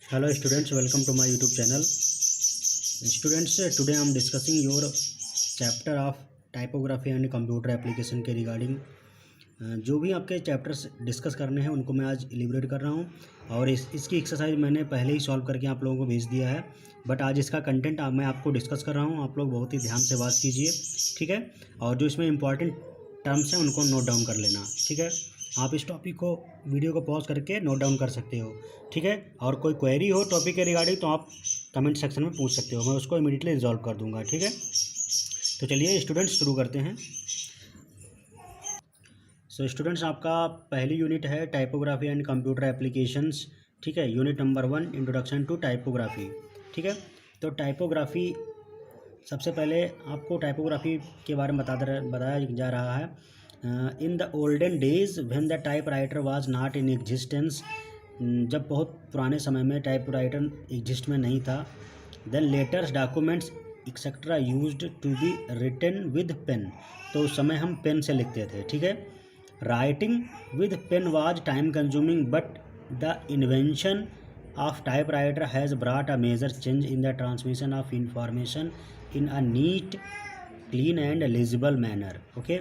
Hello students, welcome to my YouTube channel. Students, today I am discussing your chapter of typography and computer application के regarding जो भी आपके chapters discuss करने हैं उनको मैं आज इलिबरेट कर रहा हूं और इसकी एक्सरसाइज मैंने पहले ही सॉल्व करके आप लोगों को भेज दिया है। बट आज इसका कंटेंट मैं आपको डिस्कस कर रहा हूं, आप लोग बहुत ही ध्यान से बात कीजिए, ठीक है। और जो इसमें इंपॉर्टेंट टर्म्स हैं उनको नोट डाउन कर लेना, ठीक है। आप इस टॉपिक को वीडियो को पॉज करके नोट डाउन कर सकते हो, ठीक है। और कोई क्वेरी हो टॉपिक के रिगार्डिंग तो आप कमेंट सेक्शन में पूछ सकते हो, मैं उसको इमीडिएटली रिजॉल्व कर दूंगा, ठीक है। तो चलिए स्टूडेंट्स शुरू करते हैं। सो स्टूडेंट्स, आपका पहली यूनिट है टाइपोग्राफी एंड कंप्यूटर एप्लीकेशंस, ठीक है। Unit number 1 introduction to typography, ठीक है। तो टाइपोग्राफी, सबसे पहले आपको टाइपोग्राफी के बारे में बताया जा रहा है। In the olden days when the typewriter was not in existence, जब बहुत पुराने समय में टाइपराइटर एग्जिस्ट में नहीं था। Then letters, documents etcetera used to be written with pen, तो उस समय हम पेन से लिखते थे, ठीक है। Writing with pen was time consuming but the invention of typewriter has brought a major change in the transmission of information in a neat, clean and legible manner, okay।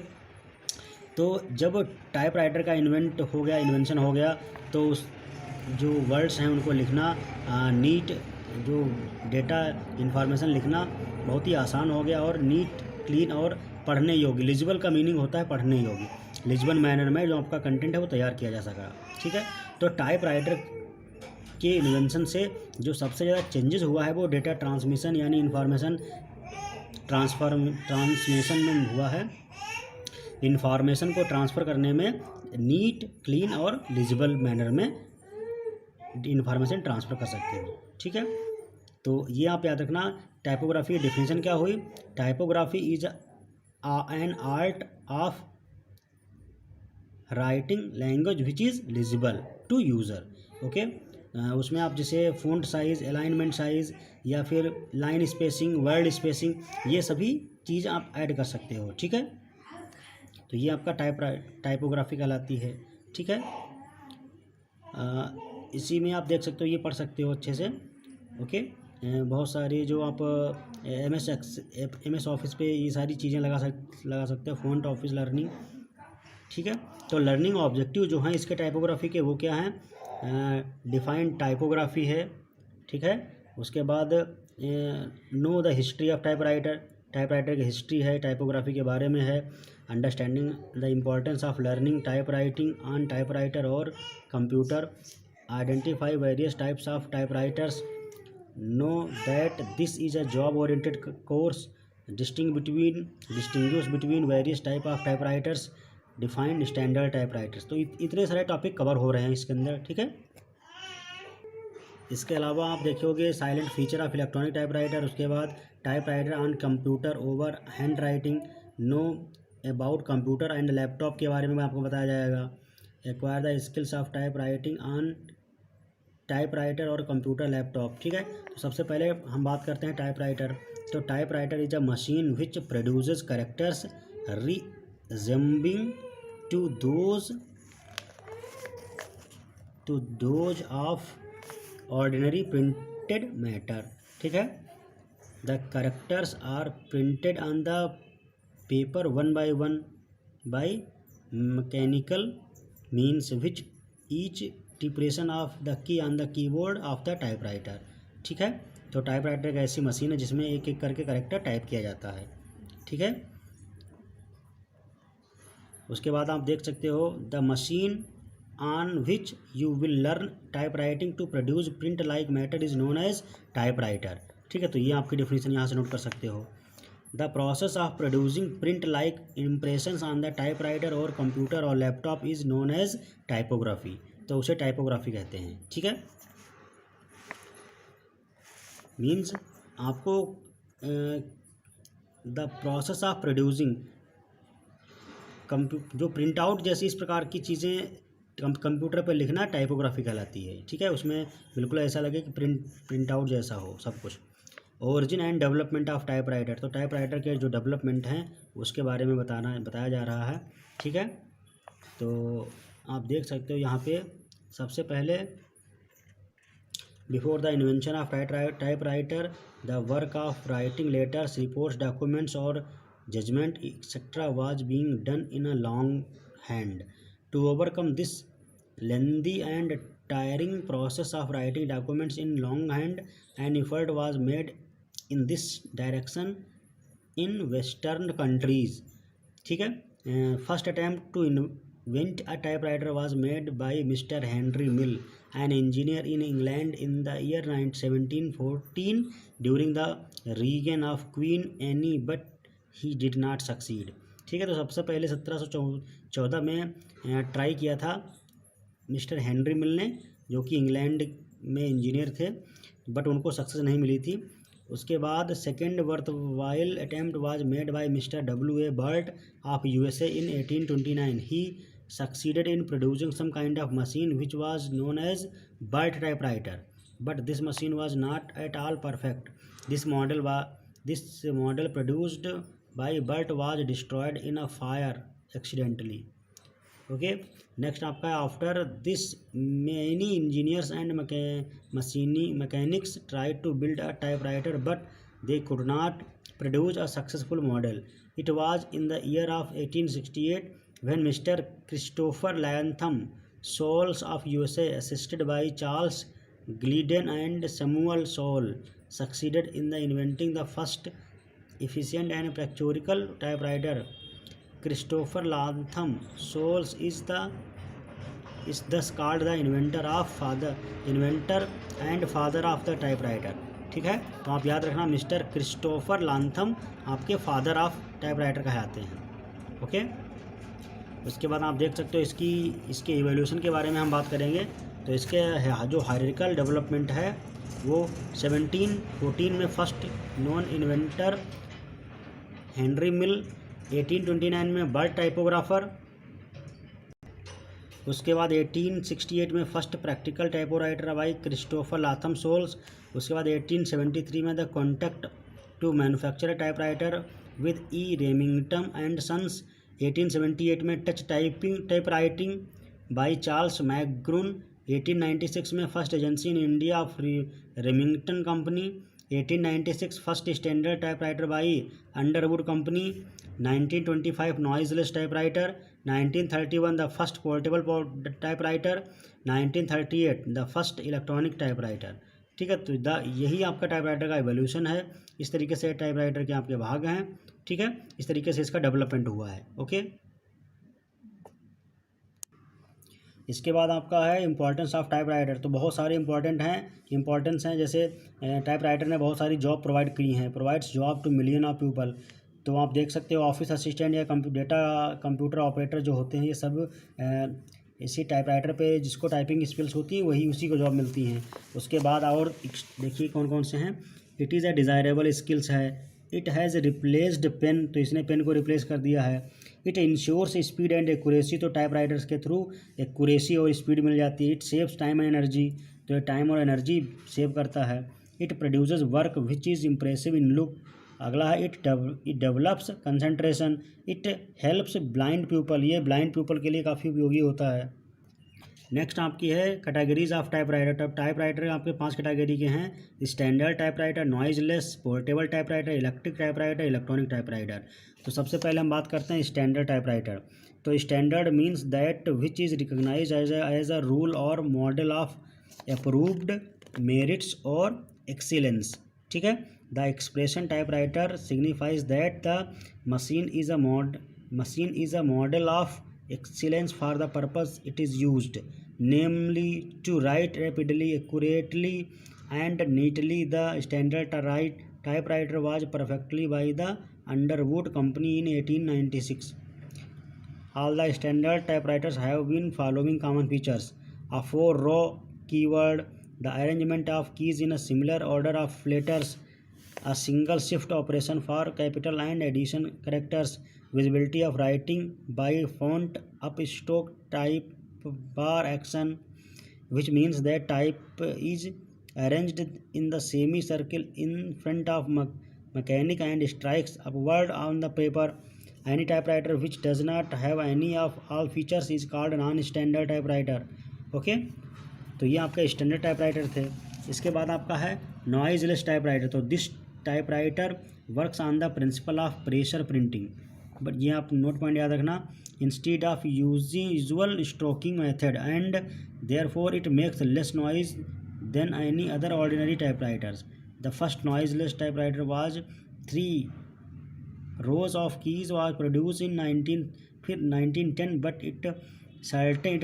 तो जब टाइपराइटर का invention हो गया तो उस जो words हैं उनको लिखना नीट, जो डेटा इंफॉर्मेशन लिखना बहुत ही आसान हो गया और नीट, क्लीन और पढ़ने योग्य। लिजिबल का मीनिंग होता है पढ़ने योग्य, लिजिबल मैनर में जो आपका कंटेंट है वो तैयार किया जा सका, ठीक है। तो टाइपराइटर के इन्वेंशन से जो सबसे ज़्यादा चेंजेस हुआ है वो डेटा ट्रांसमिशन यानी इंफॉर्मेशन ट्रांसलेशन में हुआ है। इंफॉर्मेशन को ट्रांसफ़र करने में नीट, क्लीन और लिजिबल मैनर में इंफॉर्मेशन ट्रांसफ़र कर सकते हो, ठीक है। तो ये आप याद रखना। टाइपोग्राफी डेफिनेशन क्या हुई? Typography is an art of writing language which is legible to user, okay. उसमें आप जैसे फ़ॉन्ट साइज़, अलाइनमेंट साइज़ या फिर लाइन स्पेसिंग, वर्ड स्पेसिंग, ये सभी चीज़ आप ऐड कर सकते हो, ठीक है। तो ये आपका टाइपोग्राफी कहलाती है, ठीक है। इसी में आप देख सकते हो, ये पढ़ सकते हो अच्छे से, ओके। बहुत सारी जो आप MS ऑफिस पे ये सारी चीज़ें लगा सकते हो, फ़ॉन्ट ऑफिस लर्निंग, ठीक है। तो लर्निंग ऑब्जेक्टिव जो हैं इसके टाइपोग्राफी के वो क्या हैं? डिफाइंड टाइपोग्राफी है, ठीक है। उसके बाद know the history of typewriter, typewriter की हिस्ट्री है, टाइपोग्राफी के बारे में है। Understanding the importance of learning type writing on typewriter और computer. Identify various types of typewriters, know that this is a job oriented course. Distinguish between various type of typewriters, defined standard typewriters. तो इतने सारे topic cover हो रहे हैं इसके अंदर, ठीक है। इसके अलावा आप देखोगे silent feature of electronic typewriter, उसके बाद typewriter on computer over hand writing, know about computer and laptop के बारे में आपको बताया जाएगा। Acquire the skills of type writing on typewriter और कंप्यूटर लैपटॉप, ठीक है। तो सबसे पहले हम बात करते हैं टाइपराइटर। तो typewriter is a machine which produces characters resembling to those of ordinary printed matter, ठीक है। The characters are printed on the paper one by one by mechanical means which each depression of the key on the keyboard of the typewriter, ठीक है। तो typewriter एक ऐसी machine है जिसमें एक एक करके कैरेक्टर टाइप किया जाता है, ठीक है। उसके बाद आप देख सकते हो the machine on which you will learn typewriting to produce print like matter is known as typewriter, ठीक है। तो ये आपकी डेफिनेशन यहाँ से नोट कर सकते हो। The process of producing print like impressions on the typewriter और कंप्यूटर और laptop is known as typography, तो उसे टाइपोग्राफी कहते हैं, ठीक है। मीन्स आपको द प्रोसेस ऑफ प्रोड्यूसिंग जो प्रिंट आउट जैसी इस प्रकार की चीज़ें कंप्यूटर पर लिखना टाइपोग्राफी कहलाती है, ठीक है। उसमें बिल्कुल ऐसा लगे कि प्रिंट आउट जैसा हो सब कुछ। Origin and development of typewriter, तो टाइपराइटर के जो डेवलपमेंट हैं उसके बारे में बताया जा रहा है, ठीक है। तो आप देख सकते हो यहाँ पे सबसे पहले Before the invention of typewriter, the work of writing letters, reports, documents, or judgment, etc., was being done in a long hand. To overcome this lengthy and tiring process of writing documents in longhand, an effort was made in this direction in Western countries. ठीक है, first attempt to invent a typewriter was made by Mister Henry Mill, an engineer in England, in the year 1714 during the reign of Queen Anne, but he did not succeed. ठीक है, तो सबसे पहले 1714 में try किया था mister Henry मिल ने, जो कि इंग्लैंड में इंजीनियर थे, बट उनको सक्सेस नहीं मिली थी. उसके बाद second worthwhile attempt was made by Mister W.A. Burt of USA in 1829. He succeeded in producing some kind of machine which was known as Burt typewriter, but this machine was not at all perfect. This model produced by Burt was destroyed in a fire accidentally. Okay, next आपका after this many engineers and mechanics try to build a typewriter, but they could not produce a successful model. It was in the year of 1868 when mister Christopher Latham Sholes of USA, assisted by Charles Glidden and Samuel Soule, succeeded in the inventing the first efficient and practical typewriter. Christopher Latham Soles is thus called the inventor and father of the typewriter. ठीक है, तो आप याद रखना mister Christopher Latham आपके father of typewriter कहलाते हैं. Okay, उसके बाद आप देख सकते हो इसके इवोल्यूशन के बारे में हम बात करेंगे. तो इसके जो हायरार्किकल डेवलपमेंट है वो 1714 में first known inventor Henry Mill, 1829 में बर्ट टाइपोग्राफर, उसके बाद 1868 में first practical typewriter by Christopher Latham Sholes, उसके बाद 1873 में the contact to manufacture typewriter with E Remington and Sons, 1878 में touch typewriting by Charles McGurrin, 1896 में first agency in India of Remington company, 1896 first standard typewriter by Underwood company, 1925 noiseless typewriter, 1931 the first portable typewriter, 1938 the first electronic typewriter. ठीक है, तो यही आपका typewriter का evolution है. इस तरीके से टाइपराइटर के आपके भाग हैं. ठीक है, इस तरीके से इसका डेवलपमेंट हुआ है. ओके, इसके बाद आपका है इंपॉर्टेंस ऑफ टाइपराइटर. तो बहुत सारे इंपॉर्टेंस हैं, जैसे टाइपराइटर ने बहुत सारी जॉब प्रोवाइड की हैं. Provides job two million of people. तो आप देख सकते हो ऑफिस असिस्टेंट या कंप्यूटर ऑपरेटर जो होते हैं, ये सब इसी टाइपराइटर पे जिसको टाइपिंग स्किल्स होती है वही उसी को जॉब मिलती हैं. उसके बाद और देखिए कौन कौन से हैं. It is a desirable skills है. इट हैज़ रिप्लेस्ड पेन, तो इसने पेन को रिप्लेस कर दिया है. It ensures speed and accuracy, तो टाइपराइटर्स के थ्रू एक्यूरेसी और स्पीड मिल जाती है. It saves time and energy, तो ये टाइम और एनर्जी सेव करता है. It produces work which is impressive in look. अगला है it develops concentration. It helps blind people, ये ब्लाइंड पीपल के लिए काफ़ी उपयोगी होता है. नेक्स्ट आपकी है कैटेगरीज ऑफ टाइपराइटर. टाइपराइटर आपके 5 कैटेगरी के हैं. Standard typewriter, noiseless, portable typewriter, electric typewriter, electronic typewriter. तो सबसे पहले हम बात करते हैं स्टैंडर्ड टाइपराइटर. तो standard means that which is recognize as a rule और मॉडल ऑफ अप्रूव्ड मेरिट्स और एक्सीलेंस. ठीक है, the expression typewriter signifies that the machine is a model of excellence for the purpose it is used, namely to write rapidly, accurately and neatly. The standard typewriter was perfected by the Underwood Company in 1896. All the standard typewriters have been following common features: a 4-row keyboard, the arrangement of keys in a similar order of letters, a single shift operation for capital and addition characters, visibility of writing by font upstroke, type bar action, which means that type is arranged in the semicircle in front of mechanic and strikes upward on the paper. Any typewriter which does not have any of all features is called non-standard typewriter. Okay, तो ये आपका standard typewriter थे. इसके बाद आपका है noiseless typewriter. तो this typewriter works on the principle of pressure printing, but ये आप नोट पॉइंट याद रखना, instead of using usual stroking method and therefore it makes less noise than any other ordinary typewriters. The first noiseless typewriter was 3 rows of keys was produced in 1910, but it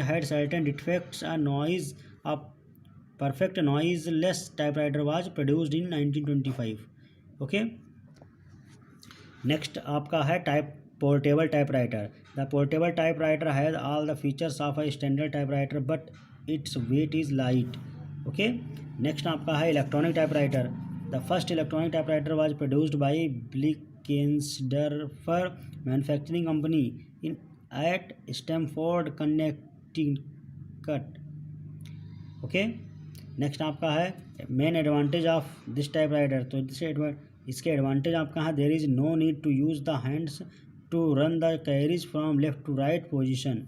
had certain defects. A perfect noiseless typewriter was produced in 1925. Okay, next आपका है portable typewriter. The portable typewriter has all the features of a standard typewriter, but its weight is light. Okay, next आपका है electronic typewriter. The first electronic typewriter was produced by Blickensderfer Manufacturing Company at Stamford, Connecticut. Okay, next आपका है main advantage of this typewriter. तो इसके advantage आपका है, there is no need to use the hands to run the carriage from left to right position.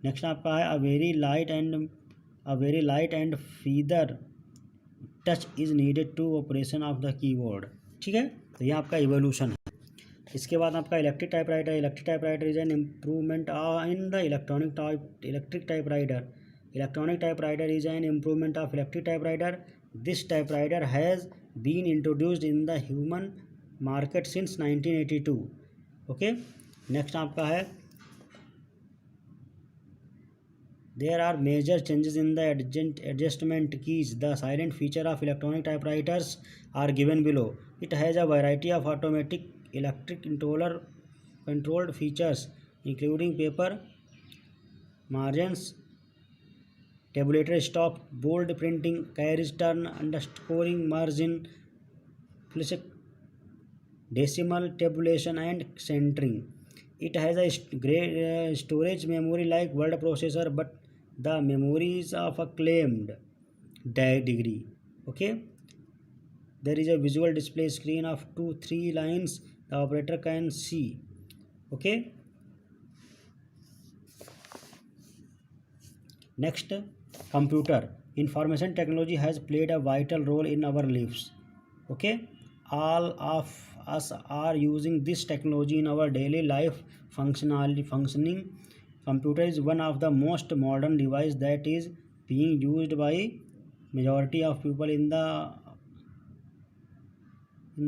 Next आपका है a very light and feather touch is needed to operation of the keyboard. ठीक है, तो ये आपका evolution है। इसके बाद आपका electric typewriter. Electric typewriter is an improvement in the electric typewriter. Electronic typewriter is an improvement of electric typewriter. This typewriter has been introduced in the human market since 1982. Okay, next आपका है there are major changes in the adjustment keys. The silent feature of electronic typewriters are given below. It has a variety of automatic electric controlled features including paper margins, tabulator stop, bold printing, carriage turn, underscoring, margin, decimal tabulation and centering. It has a great storage memory like word processor, but the memory is of a claimed degree. Okay, there is a visual display screen of 2-3 lines the operator can see. Okay, next, computer. Information technology has played a vital role in our lives. Okay, all of us are using this technology in our daily life functioning. Computer is one of the most modern device that is being used by majority of people in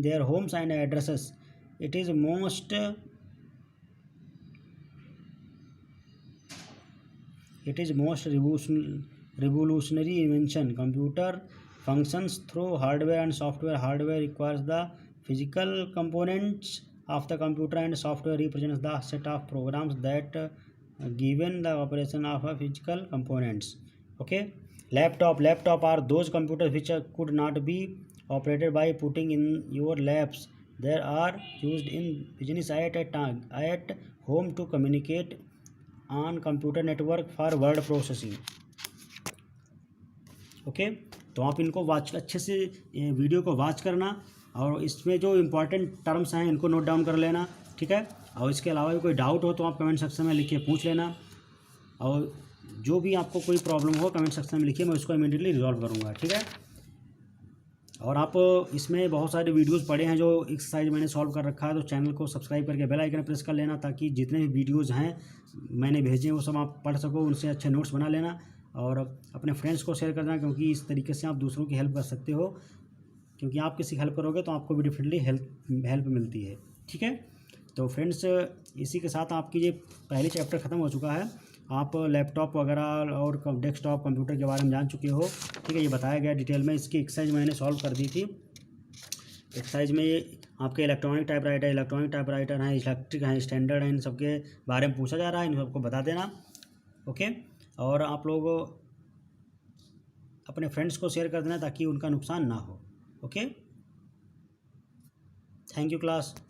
their homes and addresses. It is most revolutionary invention. Computer functions through hardware and software. Hardware requires the physical components of the computer, and software represents the set of programs that given the operation of a physical components. Okay, laptop are those computers which could not be operated by putting in your laps. They are used in business at home to communicate on computer network for word processing. Okay, तो आप इनको अच्छे से video को watch करना, और इसमें जो इम्पोर्टेंट टर्म्स हैं इनको नोट डाउन कर लेना. ठीक है, और इसके अलावा भी कोई डाउट हो तो आप कमेंट सेक्शन में लिख के पूछ लेना, और जो भी आपको कोई प्रॉब्लम हो कमेंट सेक्शन में लिखिए, मैं उसको इमीडिएटली रिजॉल्व करूँगा. ठीक है, और आप इसमें बहुत सारे वीडियोस पड़े हैं जो एक्सरसाइज मैंने सॉल्व कर रखा है, तो चैनल को सब्सक्राइब करके बेल आइकन प्रेस कर लेना, ताकि जितने भी वीडियोस हैं मैंने भेजे वो सब आप पढ़ सको, उनसे अच्छे नोट्स बना लेना और अपने फ्रेंड्स को शेयर कर देना, क्योंकि इस तरीके से आप दूसरों की हेल्प कर सकते हो, क्योंकि आप किसी हेल्प करोगे तो आपको भी डिफरेंटली हेल्प मिलती है. ठीक है, तो फ्रेंड्स इसी के साथ आपकी ये पहली चैप्टर ख़त्म हो चुका है. आप लैपटॉप वगैरह और डेस्कटॉप कंप्यूटर के बारे में जान चुके हो. ठीक है, ये बताया गया डिटेल में. इसकी एक्सरसाइज मैंने सॉल्व कर दी थी. एक्सरसाइज में ये आपके इलेक्ट्रॉनिक टाइपराइटर हैं, इलेक्ट्रिक हैं, स्टैंडर्ड हैं, इन सबके बारे में पूछा जा रहा है, इन सबको बता देना. ओके, और आप लोग अपने फ्रेंड्स को शेयर कर देना ताकि उनका नुकसान ना हो. Okay, thank you class.